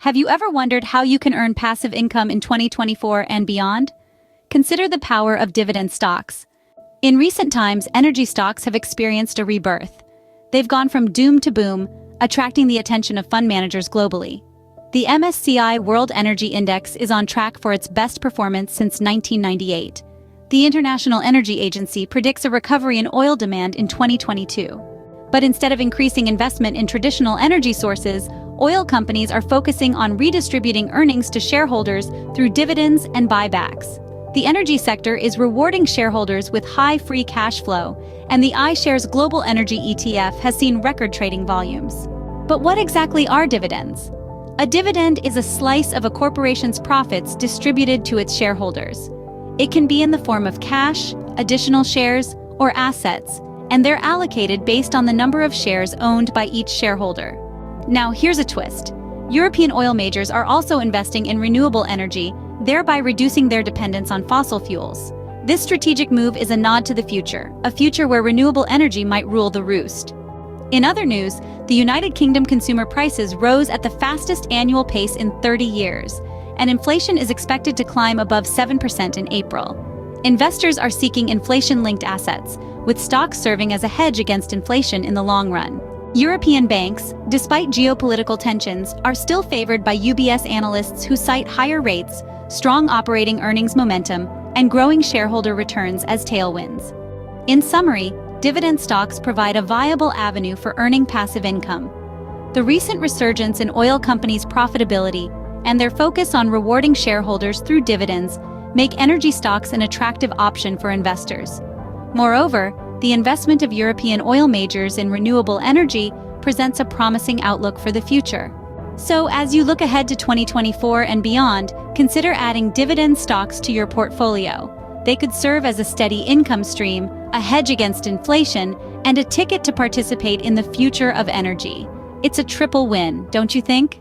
Have you ever wondered how you can earn passive income in 2024 and beyond? Consider the power of dividend stocks. In recent times, energy stocks have experienced a rebirth. They've gone from doom to boom, attracting the attention of fund managers globally. The MSCI World Energy Index is on track for its best performance since 1998. The International Energy Agency predicts a recovery in oil demand in 2022. But instead of increasing investment in traditional energy sources, oil companies are focusing on redistributing earnings to shareholders through dividends and buybacks. The energy sector is rewarding shareholders with high free cash flow, and the iShares Global Energy ETF has seen record trading volumes. But what exactly are dividends? A dividend is a slice of a corporation's profits distributed to its shareholders. It can be in the form of cash, additional shares, or assets, and they're allocated based on the number of shares owned by each shareholder. Now, here's a twist. European oil majors are also investing in renewable energy, thereby reducing their dependence on fossil fuels. This strategic move is a nod to the future, a future where renewable energy might rule the roost. In other news, the United Kingdom consumer prices rose at the fastest annual pace in 30 years, and inflation is expected to climb above 7% in April. Investors are seeking inflation-linked assets, with stocks serving as a hedge against inflation in the long run. European banks, despite geopolitical tensions, are still favored by UBS analysts who cite higher rates, strong operating earnings momentum, and growing shareholder returns as tailwinds. In summary, dividend stocks provide a viable avenue for earning passive income. The recent resurgence in oil companies' profitability and their focus on rewarding shareholders through dividends make energy stocks an attractive option for investors. Moreover, the investment of European oil majors in renewable energy presents a promising outlook for the future. So, as you look ahead to 2024 and beyond, consider adding dividend stocks to your portfolio. They could serve as a steady income stream, a hedge against inflation, and a ticket to participate in the future of energy. It's a triple win, don't you think?